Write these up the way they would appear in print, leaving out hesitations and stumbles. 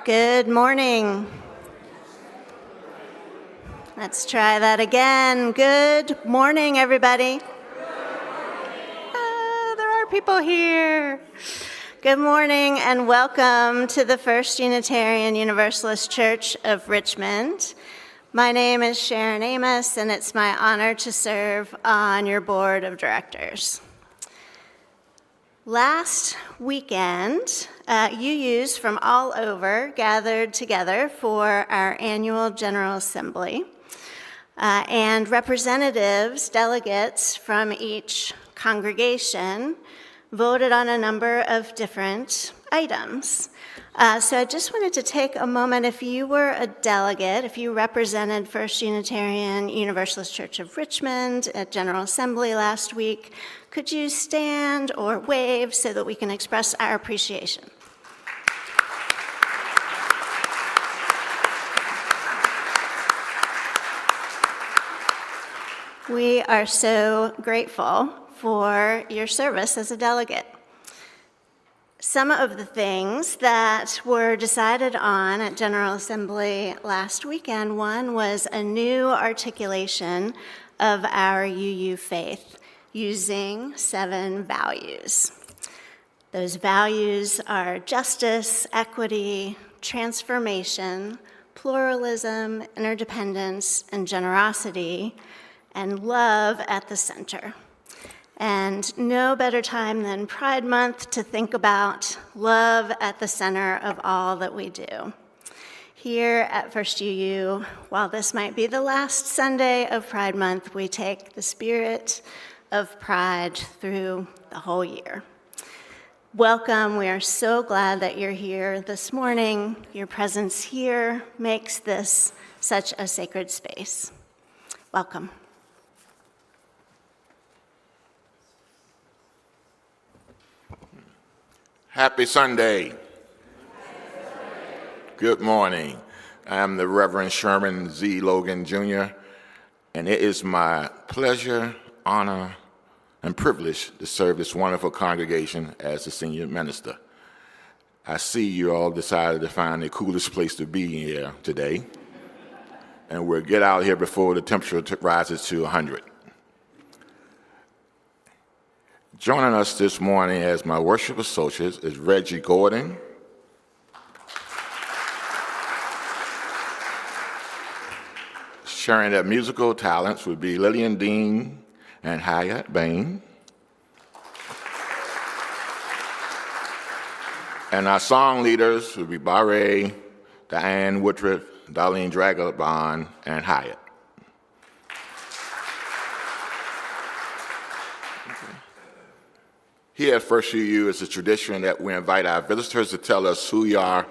Good morning. Let's try that again. Good morning, everybody. There are people here. Good morning and welcome to the First Unitarian Universalist Church of Richmond. My name is Sharon Amos, and it's my honor to serve on your board of directors. Last weekend, UUs from all over gathered together for our annual General Assembly, and representatives, delegates from each congregation voted on a number of different items. So I just wanted to take a moment, if you were a delegate, if you represented First Unitarian Universalist Church of Richmond at General Assembly last week, could you stand or wave so that we can express our appreciation? We are so grateful for your service as a delegate. Some of the things that were decided on at General Assembly last weekend, one was a new articulation of our UU faith using 7 values. Those values are justice, equity, transformation, pluralism, interdependence, and generosity, and love at the center. And no better time than Pride Month to think about love at the center of all that we do. Here at First UU, while this might be the last Sunday of Pride Month, we take the spirit of pride through the whole year. Welcome. We are so glad that you're here this morning. Your presence here makes this such a sacred space. Welcome. Happy Sunday. Good morning. I'm the Reverend Sherman Z. Logan, Jr., and it is my pleasure, honor, and privilege to serve this wonderful congregation as the senior minister. I see you all decided to find the coolest place to be here today, and we'll get out here before the temperature rises to 100. Joining us this morning as my worship associates is Reggie Gordon, sharing their musical talents would be Lillian Dean and Hyatt Bain. And our song leaders would be Barre, Diane Woodruff, Darlene Dragobon, and Hyatt. Here at First UU, it's a tradition that we invite our visitors to tell us who you are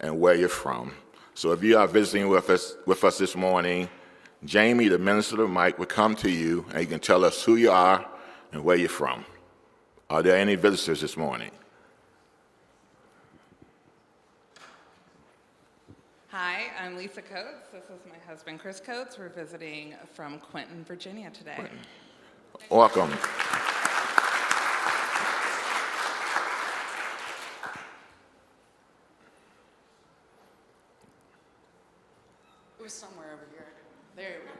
and where you're from. So if you are visiting with us this morning, Jamie, the minister of the mic, will come to you and you can tell us who you are and where you're from. Are there any visitors this morning? Hi, I'm Lisa Coates. This is my husband, Chris Coates. We're visiting from Quentin, Virginia today. Quentin. Welcome. It was somewhere over here. There we go.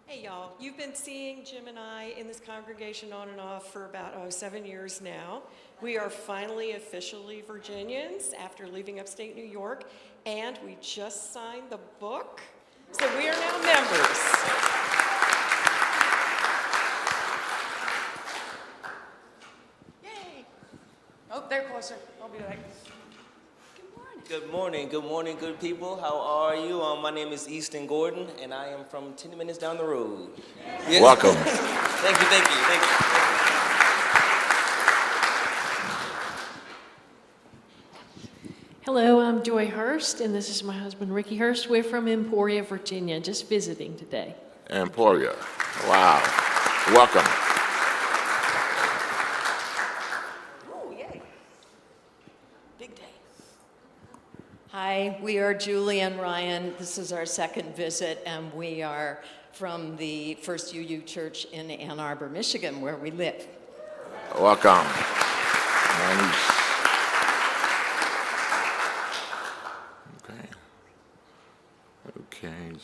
Hey y'all, you've been seeing Jim and I in this congregation on and off for about 7 years now. We are finally officially Virginians after leaving upstate New York, and we just signed the book, so we are now members. Yay! Oh, they're closer. I'll be back. Good morning, good people. How are you? My name is Easton Gordon, and I am from 10 minutes down the road. Yeah. Welcome. Thank you. Hello, I'm Joy Hurst, and this is my husband, Ricky Hurst. We're from Emporia, Virginia, just visiting today. Emporia. Wow. Welcome. Oh, yay. Big day. Hi, we are Julie and Ryan. This is our second visit, and we are from the First UU Church in Ann Arbor, Michigan, where we live. Welcome.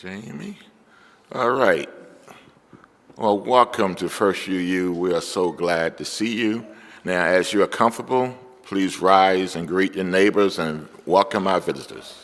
Jamie. All right. Well, welcome to First UU. We are so glad to see you. Now, as you are comfortable, please rise and greet your neighbors and welcome our visitors.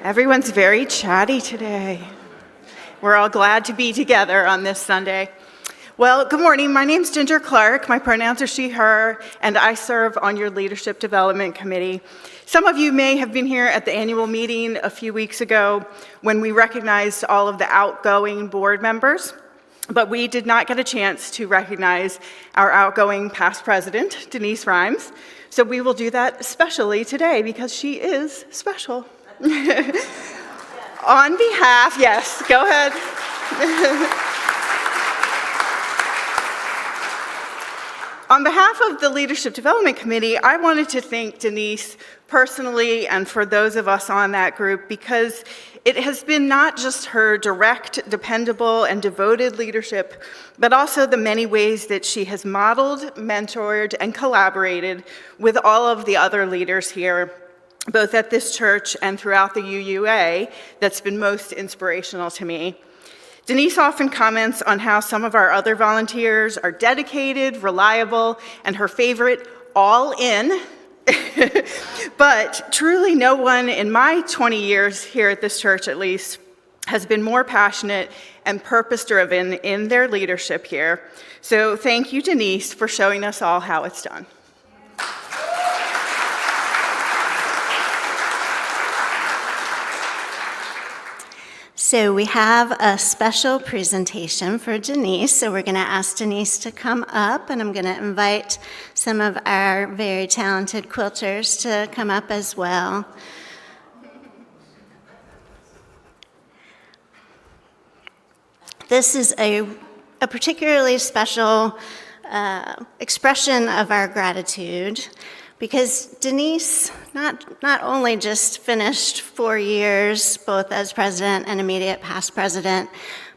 Everyone's very chatty today. We're all glad to be together on this Sunday. Well, good morning. My name's Ginger Clark. My pronouns are she, her, and I serve on your Leadership Development Committee. Some of you may have been here at the annual meeting a few weeks ago when we recognized all of the outgoing board members, but we did not get a chance to recognize our outgoing past president, Denise Rhymes. So we will do that especially today because she is special. On behalf, yes, go ahead. On behalf of the Leadership Development Committee, I wanted to thank Denise personally and for those of us on that group because it has been not just her direct, dependable, and devoted leadership, but also the many ways that she has modeled, mentored, and collaborated with all of the other leaders here, both at this church and throughout the UUA, that's been most inspirational to me. Denise often comments on how some of our other volunteers are dedicated, reliable, and her favorite, all in. But truly no one in my 20 years here at this church, at least, has been more passionate and purpose-driven in their leadership here. So thank you, Denise, for showing us all how it's done. So we have a special presentation for Denise. So we're going to ask Denise to come up, and I'm going to invite some of our very talented quilters to come up as well. This is a particularly special expression of our gratitude because Denise not only just finished 4 years, both as president and immediate past president,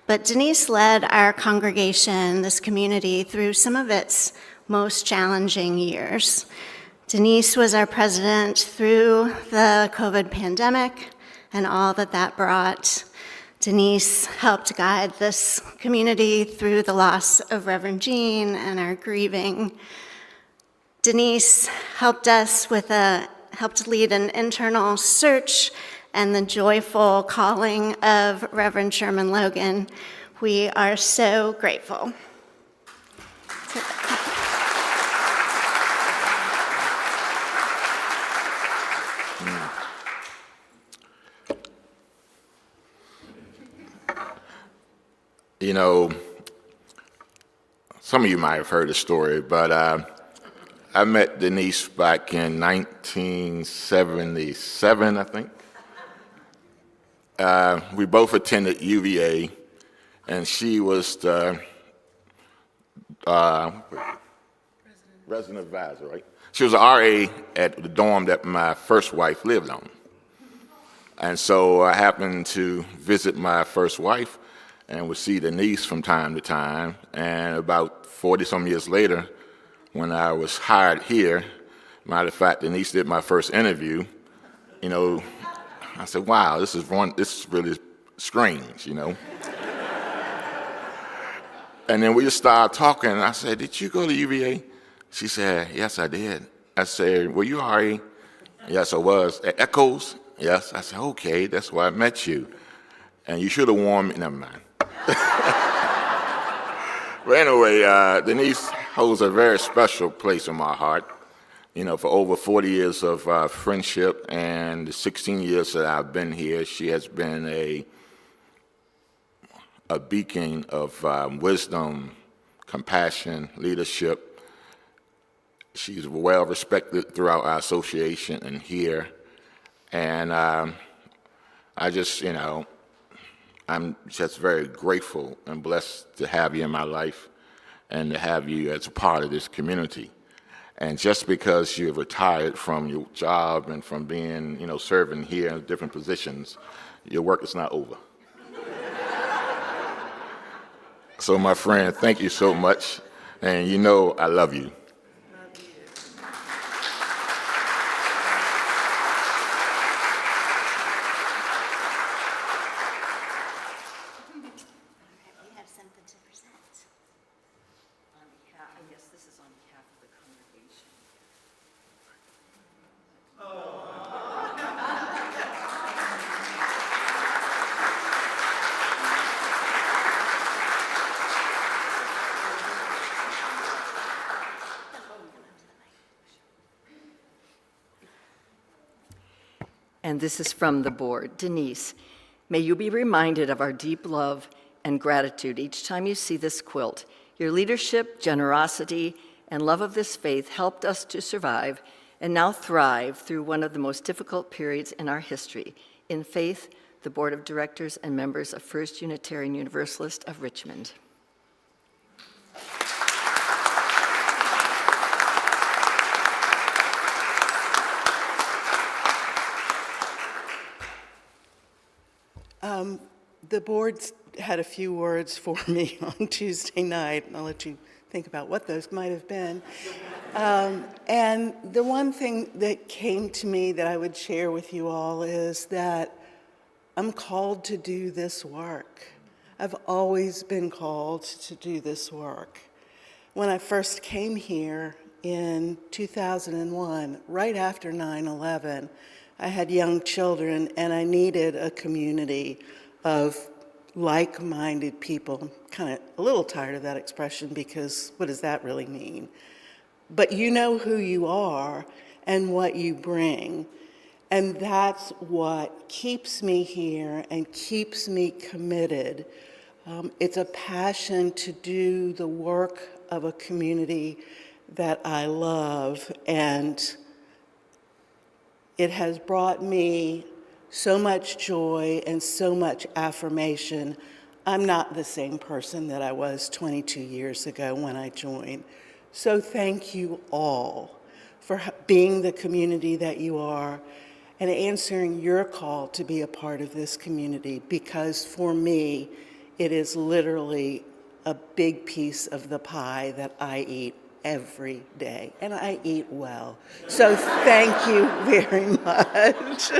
but Denise led our congregation, this community, through some of its most challenging years. Denise was our president through the COVID pandemic and all that that brought. Denise helped guide this community through the loss of Reverend Jean and our grieving. Denise helped lead an internal search and the joyful calling of Reverend Sherman Logan. We are so grateful. You know, some of you might have heard the story, but I met Denise back in 1977, I think. We both attended UVA, and she was the resident advisor, right? She was an RA at the dorm that my first wife lived on. And so I happened to visit my first wife and would see Denise from time to time. And about 40-some years later, when I was hired here, matter of fact, Denise did my first interview, you know, I said, wow, this is really strange, you know. And then we just started talking, and I said, did you go to UVA? She said, yes, I did. I said, were you RA? Yes, I was. At Echoes? Yes. I said, okay, that's where I met you. And you should have warned me. Never mind. But anyway, Denise holds a very special place in my heart. You know, for over 40 years of friendship and the 16 years that I've been here, she has been a beacon of wisdom, compassion, leadership. She's well respected throughout our association and here. And I just, you know, I'm just very grateful and blessed to have you in my life and to have you as a part of this community. And just because you've retired from your job and from being, you know, serving here in different positions, your work is not over. So, my friend, thank you so much. And you know I love you. We have something to present. I guess this is on behalf of the congregation. And this is from the board. Denise, may you be reminded of our deep love and gratitude each time you see this quilt. Your leadership, generosity, and love of this faith helped us to survive and now thrive through one of the most difficult periods in our history. In faith, the Board of Directors and members of First Unitarian Universalist of Richmond. The board's had a few words for me on Tuesday night, and I'll let you think about what those might have been. And the one thing that came to me that I would share with you all is that I'm called to do this work. I've always been called to do this work. When I first came here in 2001, right after 9/11, I had young children, and I needed a community of like-minded people. I'm kind of a little tired of that expression because what does that really mean? But you know who you are and what you bring. And that's what keeps me here and keeps me committed. It's a passion to do the work of a community that I love, and it has brought me so much joy and so much affirmation. I'm not the same person that I was 22 years ago when I joined. So thank you all for being the community that you are and answering your call to be a part of this community, because for me, it is literally a big piece of the pie that I eat every day, and I eat well. So thank you very much.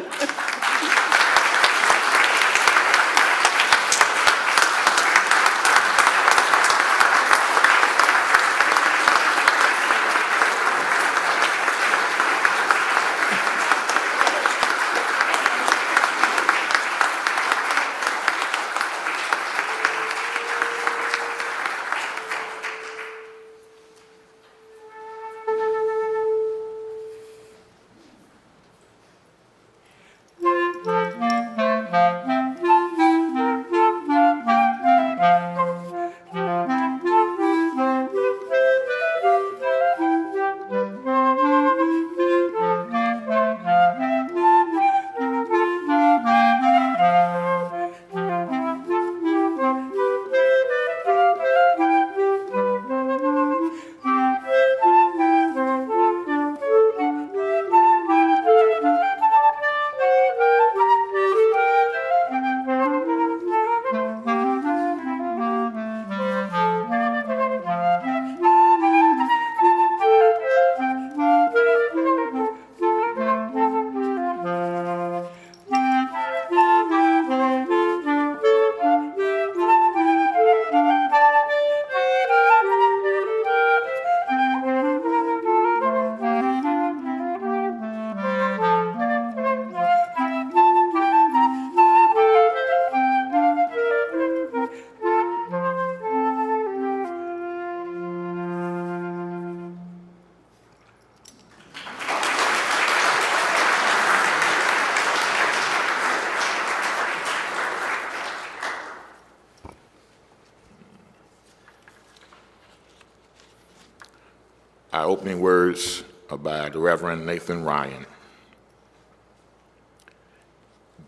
opening words by the Reverend Nathan Ryan.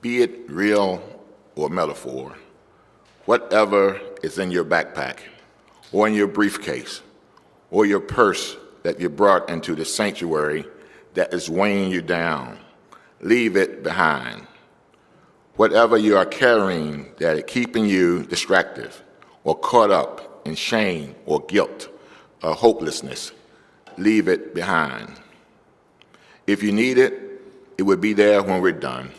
Be it real or metaphor, whatever is in your backpack or in your briefcase or your purse that you brought into the sanctuary that is weighing you down, leave it behind. Whatever you are carrying that is keeping you distracted or caught up in shame or guilt or hopelessness, leave it behind. If you need it, it will be there when we're done.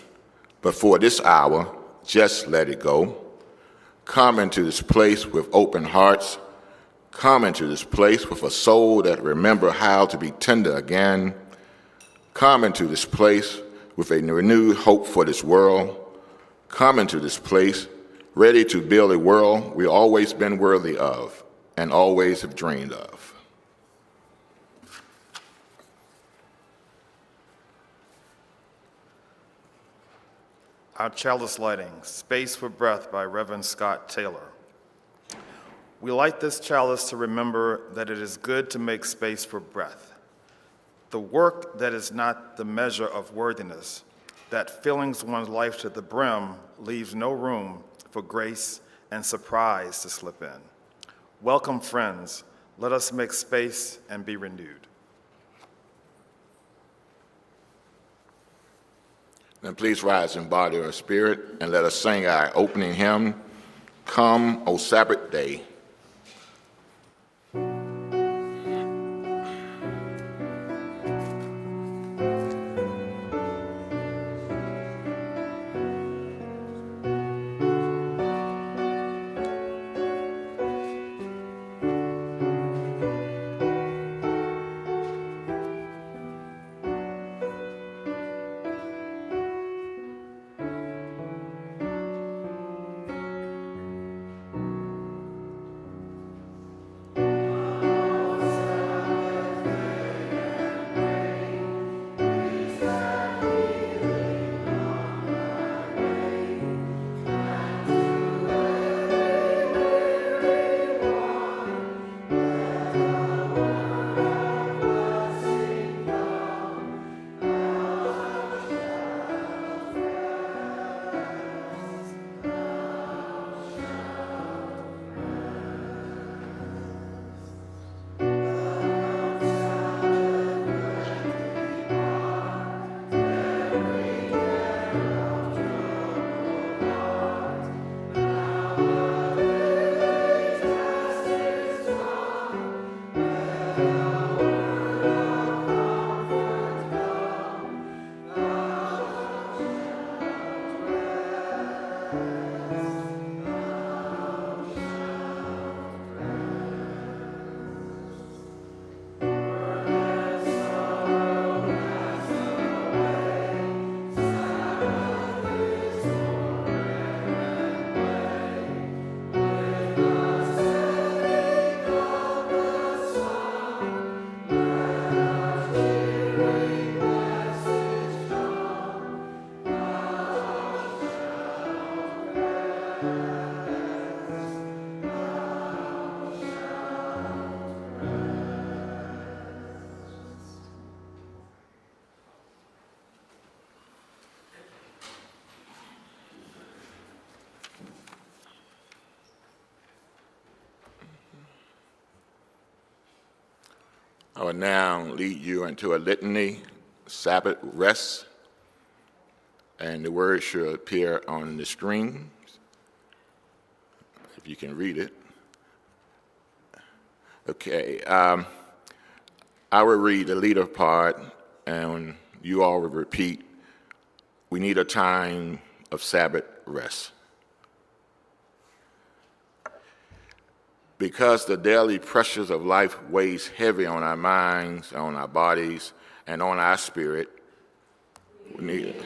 But for this hour, just let it go. Come into this place with open hearts. Come into this place with a soul that remember how to be tender again. Come into this place with a renewed hope for this world. Come into this place ready to build a world we've always been worthy of and always have dreamed of. Our chalice lighting, Space for Breath by Reverend Scott Taylor. We light this chalice to remember that it is good to make space for breath. The work that is not the measure of worthiness, that fillings one's life to the brim, leaves no room for grace and surprise to slip in. Welcome, friends. Let us make space and be renewed. Then please rise in body or spirit and let us sing our opening hymn, Come, O Sabbath Day. I will now lead you into a litany, Sabbath rest, and the word should appear on the screen, if you can read it. Okay, I will read the leader part, and you all will repeat. We need a time of Sabbath rest. Because the daily pressures of life weighs heavy on our minds, on our bodies, and on our spirit, we need it.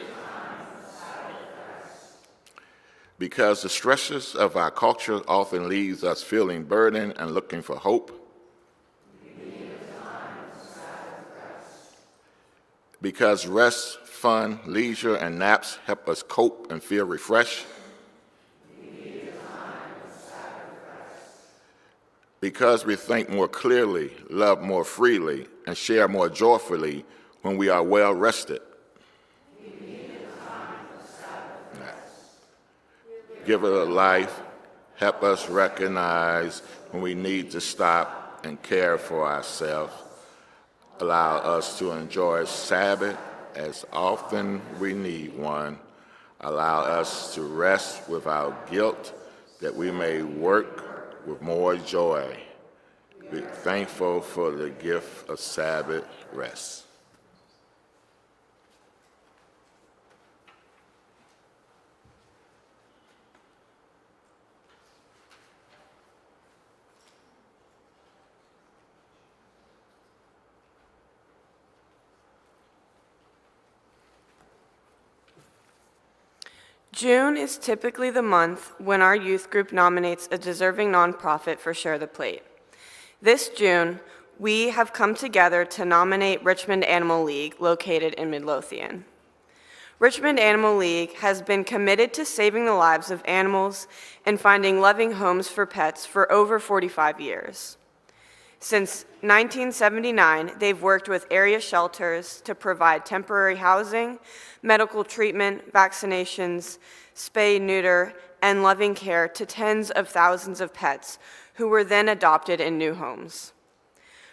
Because the stresses of our culture often leaves us feeling burdened and looking for hope. Because rest, fun, leisure, and naps help us cope and feel refreshed. Because we think more clearly, love more freely, and share more joyfully when we are well rested. Give it a life. Help us recognize when we need to stop and care for ourselves. Allow us to enjoy Sabbath as often we need one. Allow us to rest without guilt, that we may work with more joy. Be thankful for the gift of Sabbath rest. June is typically the month when our youth group nominates a deserving nonprofit for Share the Plate. This June, we have come together to nominate Richmond Animal League, located in Midlothian. Richmond Animal League has been committed to saving the lives of animals and finding loving homes for pets for over 45 years. Since 1979, they've worked with area shelters to provide temporary housing, medical treatment, vaccinations, spay, neuter, and loving care to tens of thousands of pets who were then adopted in new homes.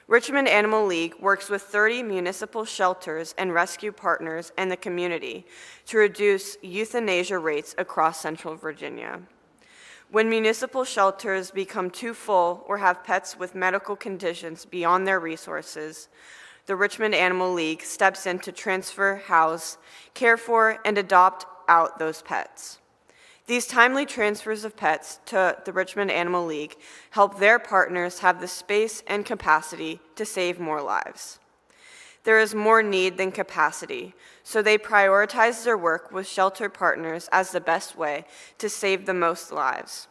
Richmond Animal League works with 30 municipal shelters and rescue partners in the community to reduce euthanasia rates across Central Virginia. When municipal shelters become too full or have pets with medical conditions beyond their resources, the Richmond Animal League steps in to transfer, house, care for, and adopt out those pets. These timely transfers of pets to the Richmond Animal League help their partners have the space and capacity to save more lives. There is more need than capacity, so they prioritize their work with shelter partners as the best way to save the most lives.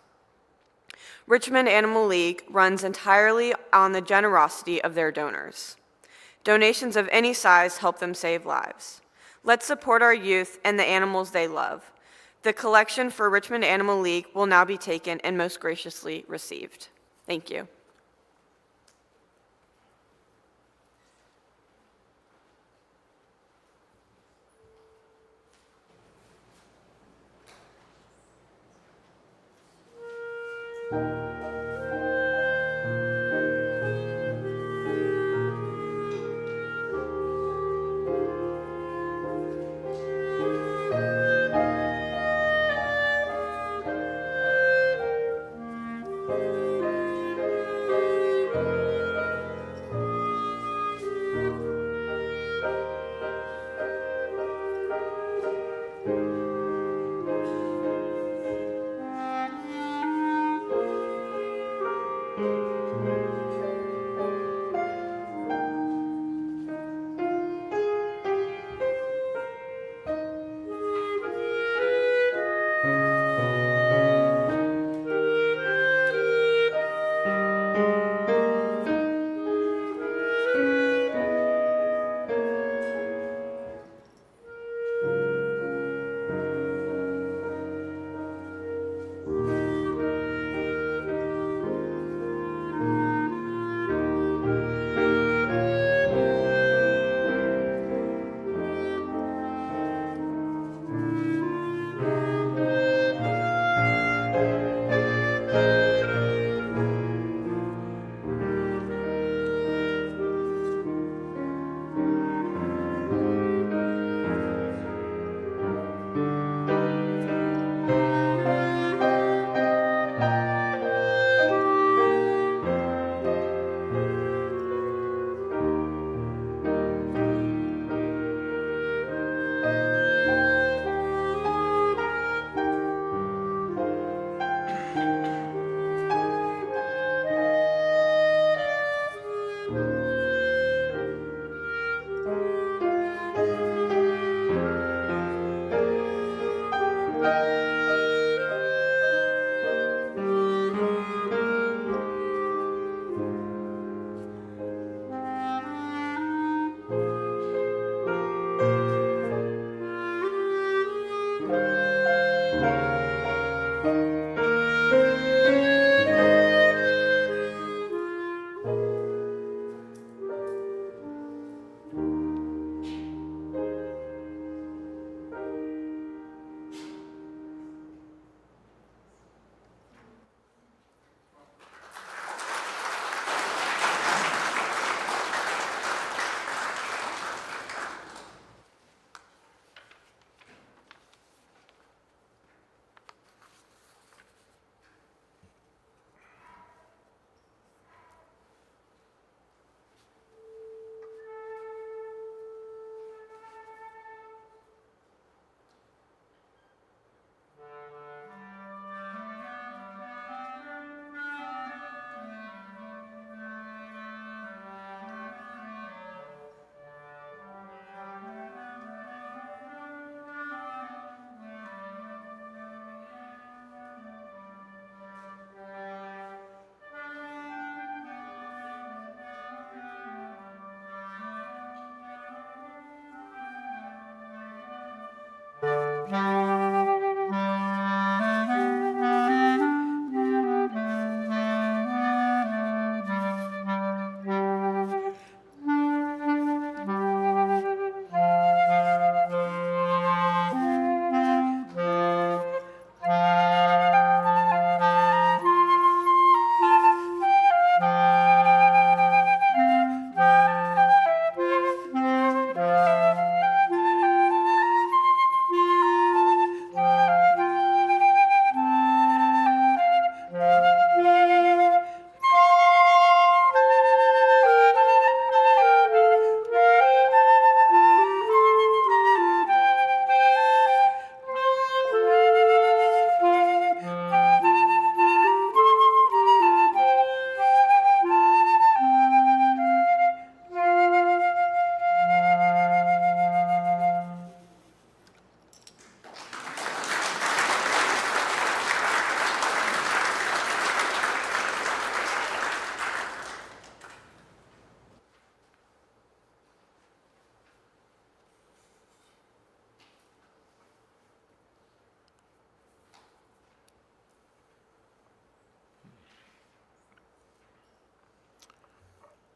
Richmond Animal League runs entirely on the generosity of their donors. Donations of any size help them save lives. Let's support our youth and the animals they love. The collection for Richmond Animal League will now be taken and most graciously received. Thank you.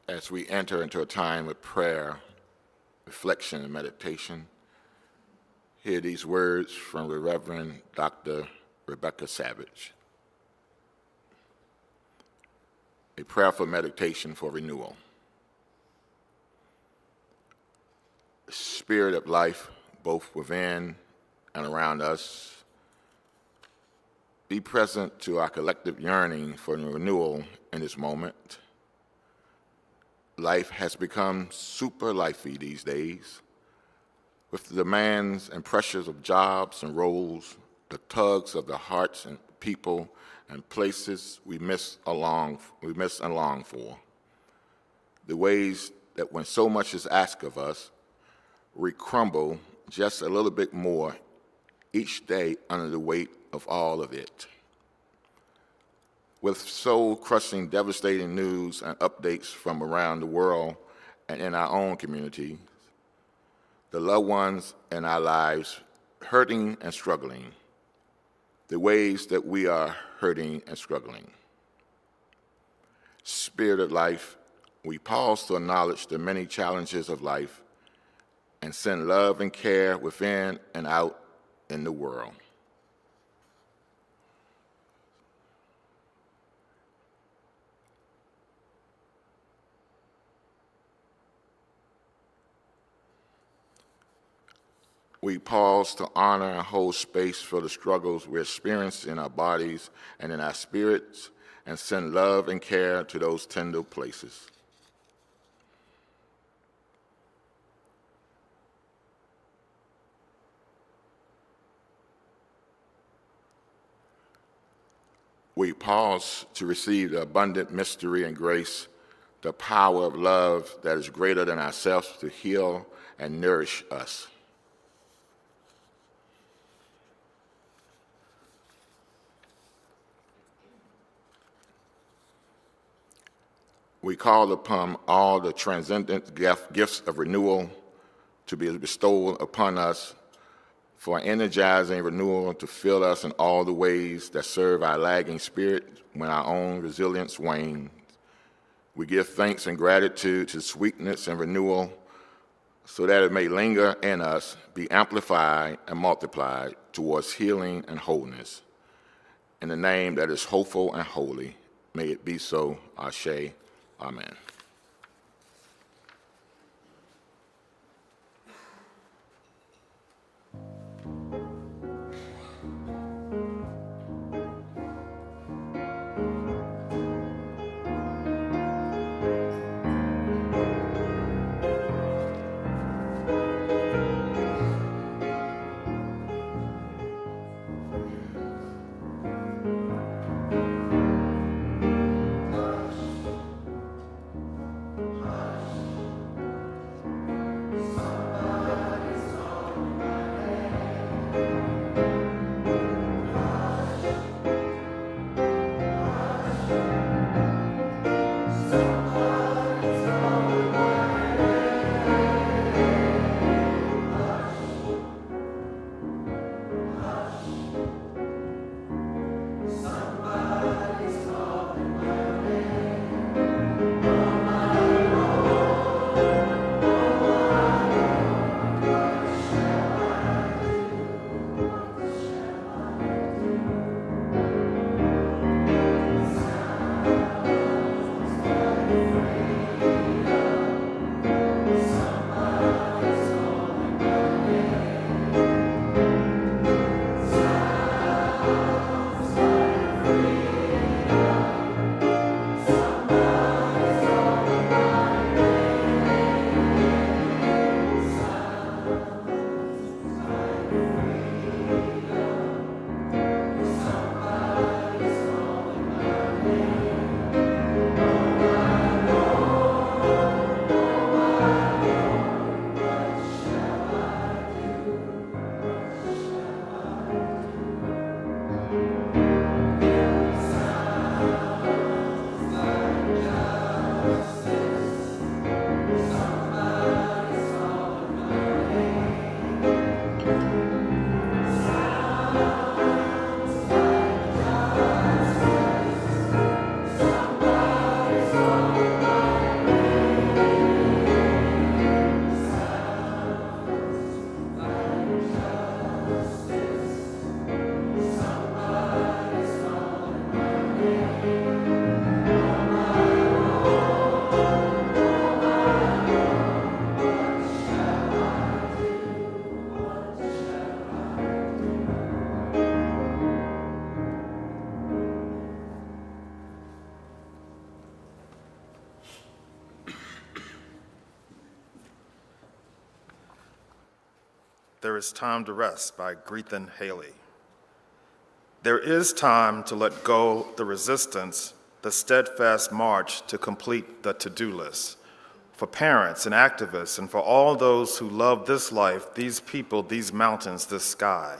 as we enter into a time of prayer, reflection, and meditation, hear these words from the Reverend Dr. Rebecca Savage. A prayerful meditation for renewal. The spirit of life, both within and around us, be present to our collective yearning for renewal in this moment. Life has become super lifey these days, with the demands and pressures of jobs and roles, the tugs of the hearts and people and places we miss and long for. The ways that when so much is asked of us, we crumble just a little bit more each day under the weight of all of it. With soul-crushing, devastating news and updates from around the world and in our own community, the loved ones in our lives hurting and struggling, the ways that we are hurting and struggling. Spirit of life, we pause to acknowledge the many challenges of life and send love and care within and out in the world. We pause to honor and hold space for the struggles we experience in our bodies and in our spirits, and send love and care to those tender places. We pause to receive the abundant mystery and grace, the power of love that is greater than ourselves to heal and nourish us. We call upon all the transcendent gifts of renewal to be bestowed upon us for energizing renewal to fill us in all the ways that serve our lagging spirit when our own resilience wanes. We give thanks and gratitude to sweetness and renewal so that it may linger in us, be amplified and multiplied towards healing and wholeness. In the name that is hopeful and holy, may it be so. Ashe. Amen. is Time to Rest by Gretchen Haley. There is time to let go the resistance, the steadfast march to complete the to-do list. For parents and activists and for all those who love this life, these people, these mountains, this sky.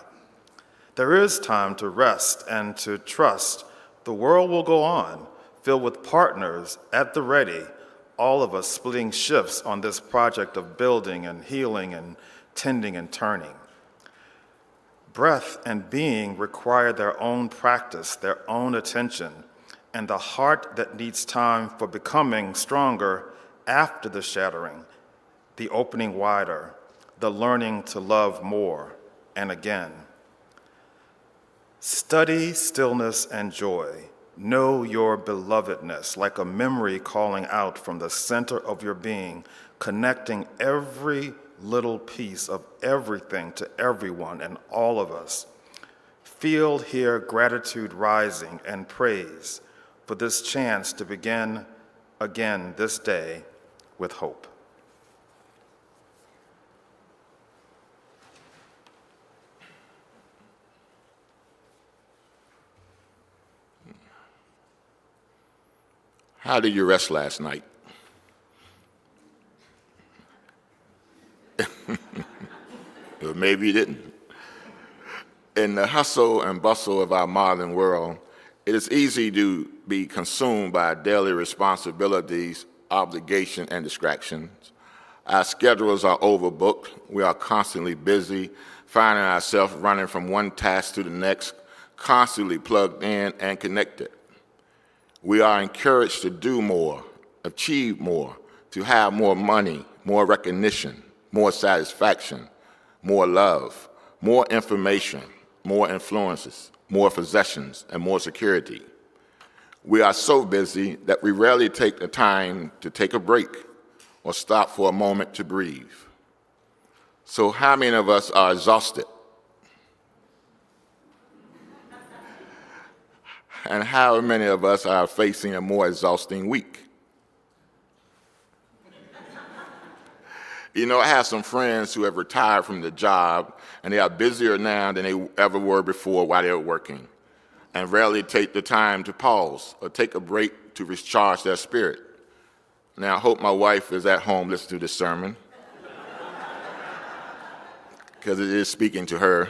There is time to rest and to trust the world will go on, filled with partners at the ready, all of us splitting shifts on this project of building and healing and tending and turning. Breath and being require their own practice, their own attention, and the heart that needs time for becoming stronger after the shattering, the opening wider, the learning to love more and again. Study stillness and joy. Know your belovedness like a memory calling out from the center of your being, connecting every little piece of everything to everyone and all of us. Feel here gratitude rising and praise for this chance to begin again this day with hope. How did you rest last night? Or maybe you didn't. In the hustle and bustle of our modern world, it is easy to be consumed by daily responsibilities, obligation, and distractions. Our schedules are overbooked. We are constantly busy, finding ourselves running from one task to the next, constantly plugged in and connected. We are encouraged to do more, achieve more, to have more money, more recognition, more satisfaction, more love, more information, more influences, more possessions, and more security. We are so busy that we rarely take the time to take a break or stop for a moment to breathe. So how many of us are exhausted? And how many of us are facing a more exhausting week? You know, I have some friends who have retired from the job, and they are busier now than they ever were before while they were working, and rarely take the time to pause or take a break to recharge their spirit. Now, I hope my wife is at home listening to this sermon, because it is speaking to her,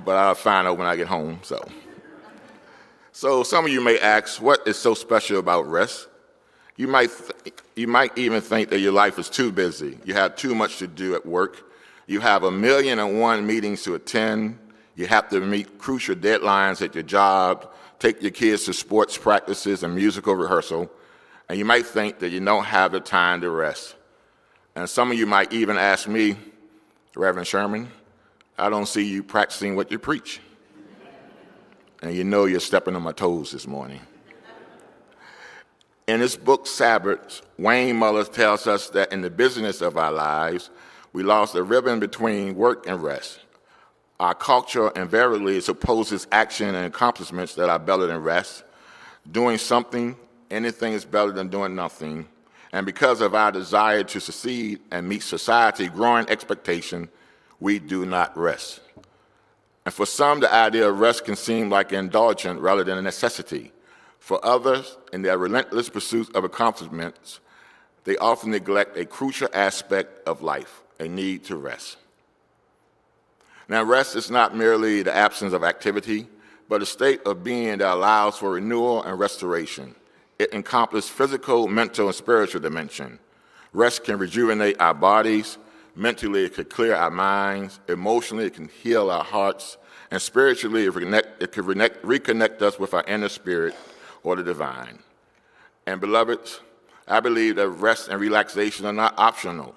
but I'll find out when I get home, So some of you may ask, what is so special about rest? You might even think that your life is too busy. You have too much to do at work. You have 1,000,001 meetings to attend. You have to meet crucial deadlines at your job, take your kids to sports practices and musical rehearsal, and you might think that you don't have the time to rest. And some of you might even ask me, Reverend Sherman, I don't see you practicing what you preach. And you know you're stepping on my toes this morning. In his book, Sabbath, Wayne Muller tells us that in the business of our lives, we lost the ribbon between work and rest. Our culture invariably supposes action and accomplishments that are better than rest. Doing something, anything is better than doing nothing. And because of our desire to succeed and meet society's growing expectation, we do not rest. And for some, the idea of rest can seem like an indulgence rather than a necessity. For others, in their relentless pursuit of accomplishments, they often neglect a crucial aspect of life, a need to rest. Now, rest is not merely the absence of activity, but a state of being that allows for renewal and restoration. It encompasses physical, mental, and spiritual dimension. Rest can rejuvenate our bodies. Mentally, it can clear our minds. Emotionally, it can heal our hearts. And spiritually, it can reconnect us with our inner spirit or the divine. And beloveds, I believe that rest and relaxation are not optional.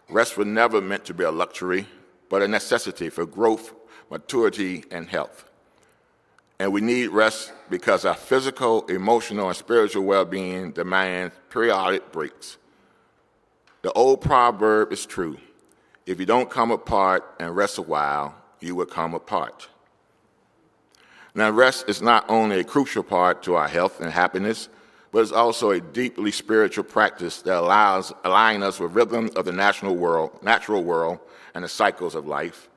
Rest was never meant to be a luxury, but a necessity for growth, maturity, and health. And we need rest because our physical, emotional, and spiritual well-being demands periodic breaks. The old proverb is true. If you don't come apart and rest a while, you will come apart. Now, rest is not only a crucial part to our health and happiness, but it's also a deeply spiritual practice that aligns us with rhythm of the natural world and the cycles of life.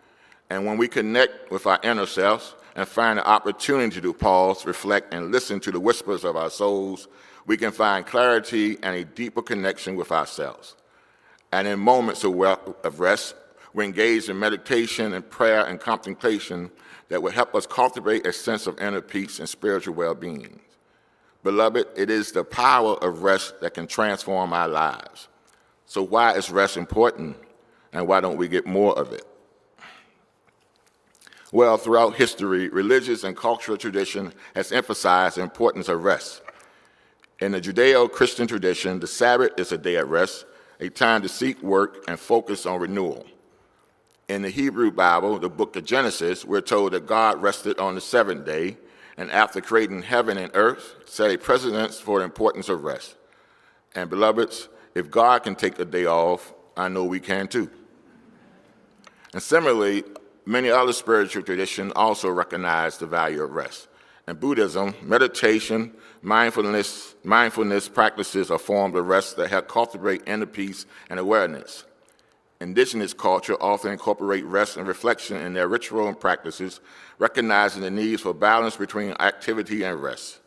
And when we connect with our inner selves and find the opportunity to pause, reflect, and listen to the whispers of our souls, we can find clarity and a deeper connection with ourselves. And in moments of rest, we engage in meditation and prayer and contemplation that will help us cultivate a sense of inner peace and spiritual well-being. Beloved, it is the power of rest that can transform our lives. So why is rest important, and why don't we get more of it? Well, throughout history, religious and cultural tradition has emphasized the importance of rest. In the Judeo-Christian tradition, the Sabbath is a day of rest, a time to seek work and focus on renewal. In the Hebrew Bible, the book of Genesis, we're told that God rested on the seventh day, and after creating heaven and earth, set a precedent for the importance of rest. And beloveds, if God can take a day off, I know we can too. And similarly, many other spiritual traditions also recognize the value of rest. In Buddhism, meditation, mindfulness practices are forms of rest that help cultivate inner peace and awareness. Indigenous culture often incorporate rest and reflection in their ritual and practices, recognizing the needs for balance between activity and rest.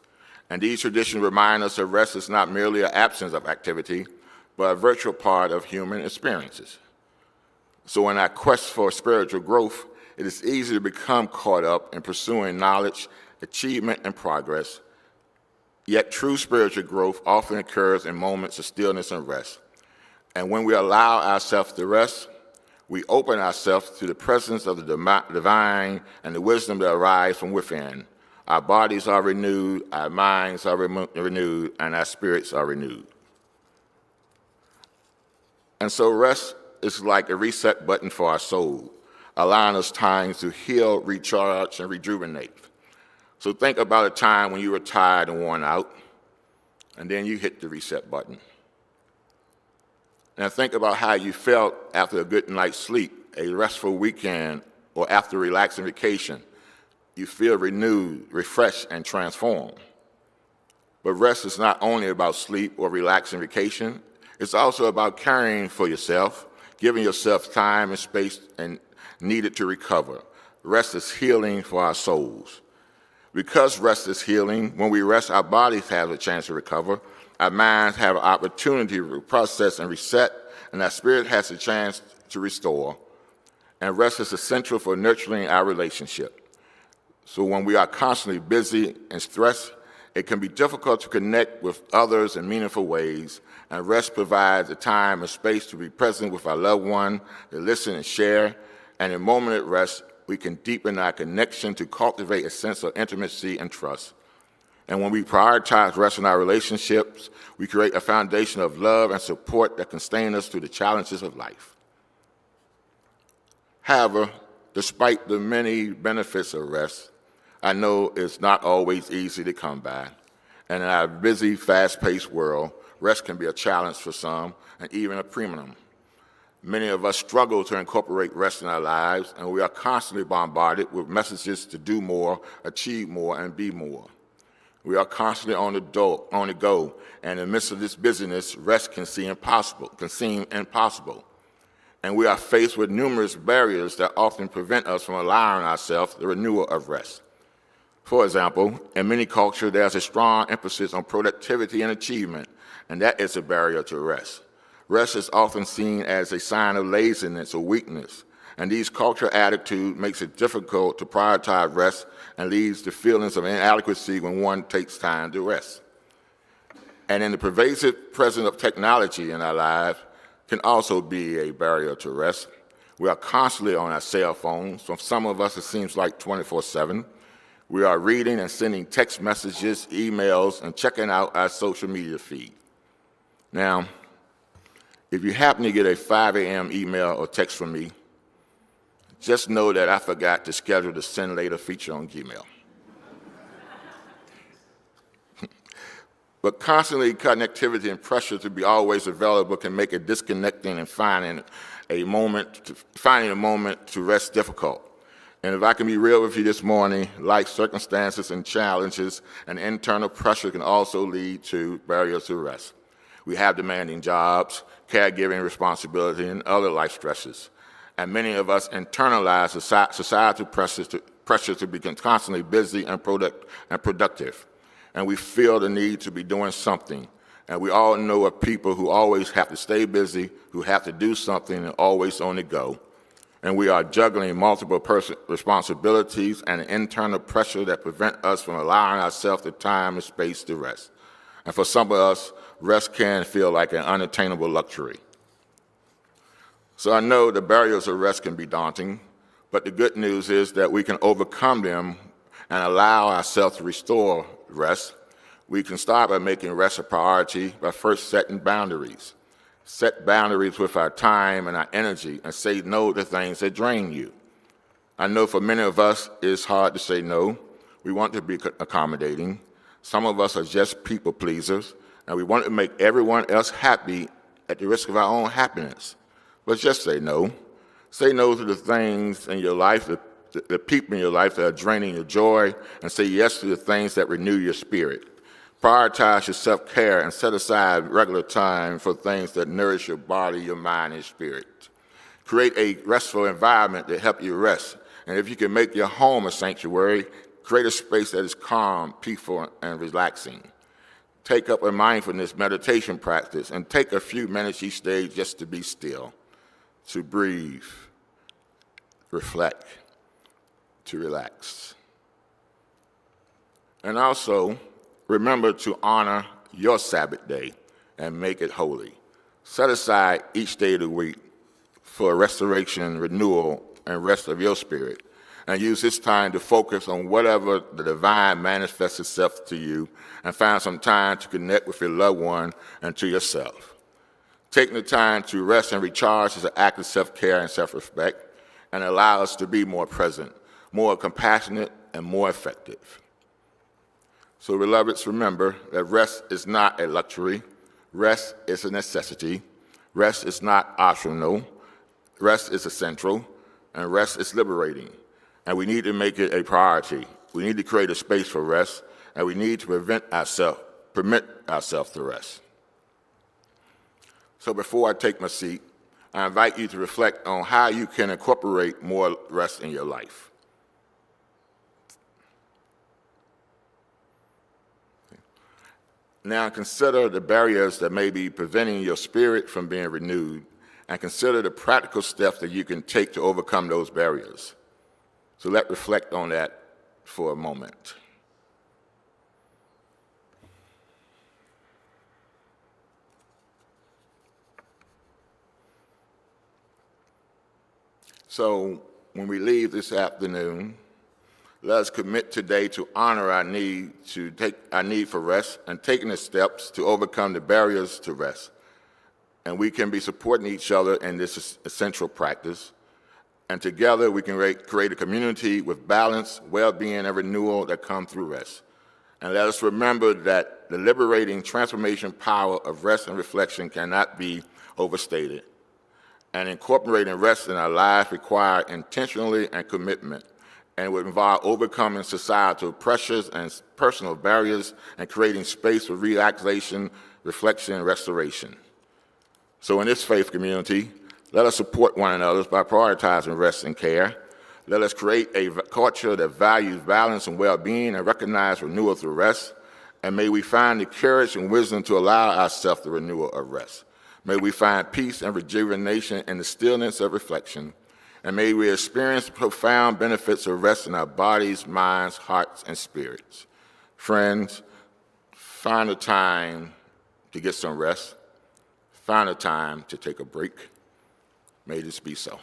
And these traditions remind us that rest is not merely an absence of activity, but a virtual part of human experiences. So in our quest for spiritual growth, it is easy to become caught up in pursuing knowledge, achievement, and progress. Yet true spiritual growth often occurs in moments of stillness and rest. And when we allow ourselves to rest, we open ourselves to the presence of the divine and the wisdom that arises from within. Our bodies are renewed, our minds are renewed, and our spirits are renewed. And so rest is like a reset button for our soul, allowing us time to heal, recharge, and rejuvenate. So think about a time when you were tired and worn out, and then you hit the reset button. Now think about how you felt after a good night's sleep, a restful weekend, or after a relaxing vacation. You feel renewed, refreshed, and transformed. But rest is not only about sleep or relaxing vacation, it's also about caring for yourself, giving yourself time and space needed to recover. Rest is healing for our souls. Because rest is healing, when we rest, our bodies have a chance to recover, our minds have an opportunity to process and reset, and our spirit has a chance to restore. And rest is essential for nurturing our relationship. So when we are constantly busy and stressed, it can be difficult to connect with others in meaningful ways, and rest provides the time and space to be present with our loved one, to listen and share, and in a moment of rest, we can deepen our connection to cultivate a sense of intimacy and trust. And when we prioritize rest in our relationships, we create a foundation of love and support that can sustain us through the challenges of life. However, despite the many benefits of rest, I know it's not always easy to come by. And in our busy, fast-paced world, rest can be a challenge for some and even a premium. Many of us struggle to incorporate rest in our lives, and we are constantly bombarded with messages to do more, achieve more, and be more. We are constantly on the go, and in the midst of this busyness, rest can seem impossible. And we are faced with numerous barriers that often prevent us from allowing ourselves the renewal of rest. For example, in many cultures, there's a strong emphasis on productivity and achievement, and that is a barrier to rest. Rest is often seen as a sign of laziness or weakness, and these cultural attitudes makes it difficult to prioritize rest and leads to feelings of inadequacy when one takes time to rest. And in the pervasive presence of technology in our lives can also be a barrier to rest. We are constantly on our cell phones. For some of us, it seems like 24/7. We are reading and sending text messages, emails, and checking out our social media feed. Now, if you happen to get a 5 a.m. email or text from me, just know that I forgot to schedule the send later feature on Gmail. But constantly connectivity and pressure to be always available can make it disconnecting and finding a moment to rest difficult. And if I can be real with you this morning, life circumstances and challenges and internal pressure can also lead to barriers to rest. We have demanding jobs, caregiving responsibility, and other life stresses. And many of us internalize societal pressure to be constantly busy and productive. And we feel the need to be doing something. And we all know of people who always have to stay busy, who have to do something and always on the go. And we are juggling multiple responsibilities and internal pressure that prevent us from allowing ourselves the time and space to rest. And for some of us, rest can feel like an unattainable luxury. So I know the barriers of rest can be daunting, but the good news is that we can overcome them and allow ourselves to restore rest. We can start by making rest a priority by first setting boundaries. Set boundaries with our time and our energy and say no to things that drain you. I know for many of us, it's hard to say no. We want to be accommodating. Some of us are just people pleasers, and we want to make everyone else happy at the risk of our own happiness. But just say no. Say no to the things in your life, the people in your life that are draining your joy, and say yes to the things that renew your spirit. Prioritize your self-care and set aside regular time for things that nourish your body, your mind, and spirit. Create a restful environment to help you rest. And if you can make your home a sanctuary, create a space that is calm, peaceful, and relaxing. Take up a mindfulness meditation practice and take a few minutes each day just to be still, to breathe, reflect, to relax. And also, remember to honor your Sabbath day and make it holy. Set aside each day of the week for restoration, renewal, and rest of your spirit. And use this time to focus on whatever the divine manifests itself to you and find some time to connect with your loved one and to yourself. Taking the time to rest and recharge is an act of self-care and self-respect and allow us to be more present, more compassionate, and more effective. So, beloveds, remember that rest is not a luxury. Rest is a necessity. Rest is not optional. Rest is essential. And rest is liberating. And we need to make it a priority. We need to create a space for rest, and we need to permit ourselves to rest. So before I take my seat, I invite you to reflect on how you can incorporate more rest in your life. Now consider the barriers that may be preventing your spirit from being renewed, and consider the practical steps that you can take to overcome those barriers. So let's reflect on that for a moment. So when we leave this afternoon, let us commit today to honor our need for rest and taking the steps to overcome the barriers to rest. And we can be supporting each other in this essential practice. And together we can create a community with balance, well-being, and renewal that come through rest. And let us remember that the liberating transformation power of rest and reflection cannot be overstated. And incorporating rest in our lives requires intentionality and commitment, and would involve overcoming societal pressures and personal barriers and creating space for relaxation, reflection, and restoration. So in this faith community, let us support one another by prioritizing rest and care. Let us create a culture that values balance and well-being and recognize renewal through rest. And may we find the courage and wisdom to allow ourselves the renewal of rest. May we find peace and rejuvenation in the stillness of reflection. And may we experience the profound benefits of rest in our bodies, minds, hearts, and spirits. Friends, find a time to get some rest. Find a time to take a break. May this be so.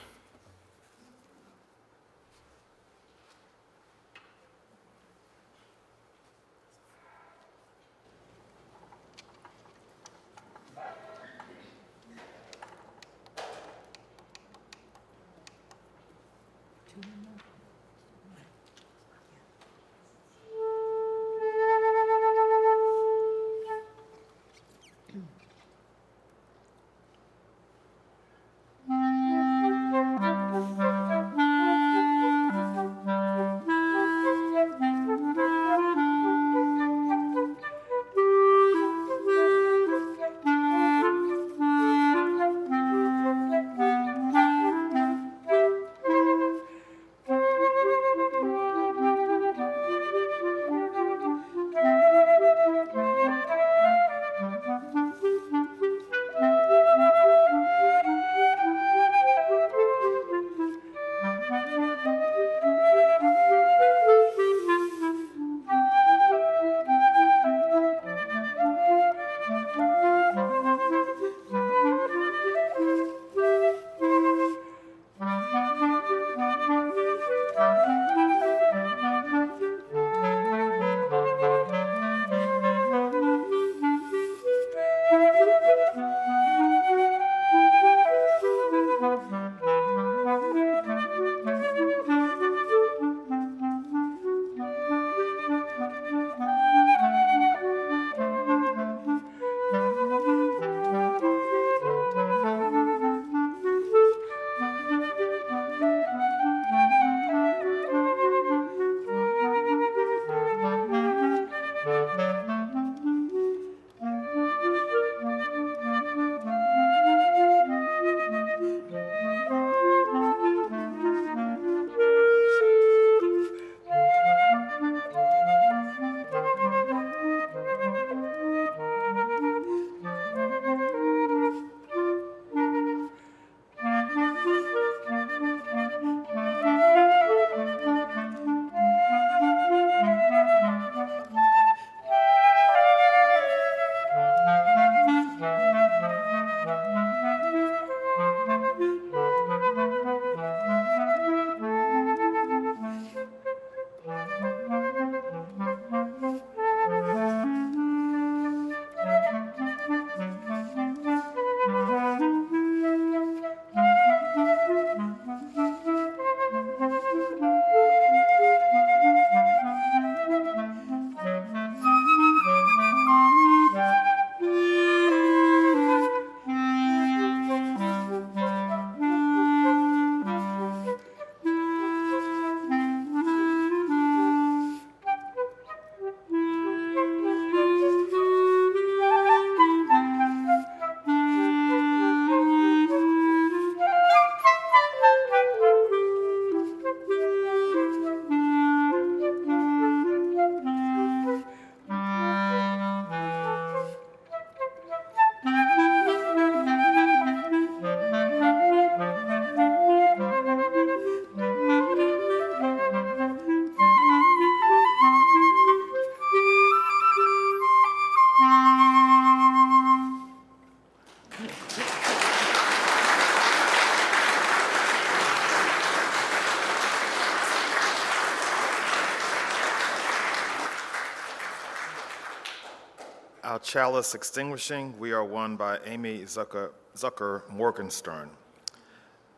Chalice Extinguishing, We Are One by Amy Zucker Morgenstern.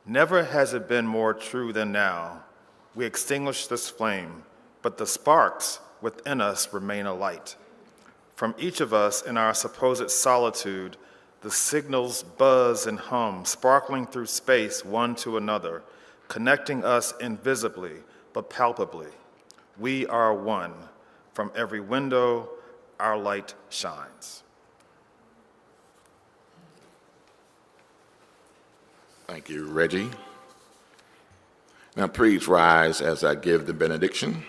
Never has it been more true than now. We extinguish this flame, but the sparks within us remain alight. From each of us in our supposed solitude, the signals buzz and hum, sparkling through space one to another, connecting us invisibly but palpably. We are one. From every window, our light shines. Thank you, Reggie. Now please rise as I give the benediction.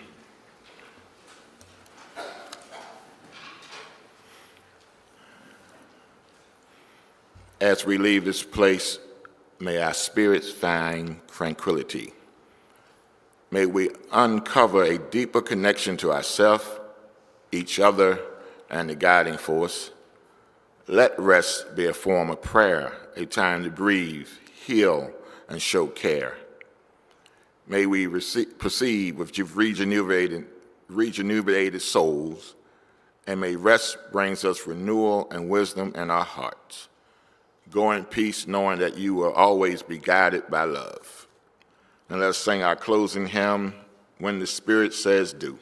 As we leave this place, may our spirits find tranquility. May we uncover a deeper connection to ourselves, each other, and the guiding force. Let rest be a form of prayer, a time to breathe, heal, and show care. May we proceed with rejuvenated souls, and may rest brings us renewal and wisdom in our hearts. Go in peace, knowing that you will always be guided by love. And let's sing our closing hymn, When the Spirit Says Do.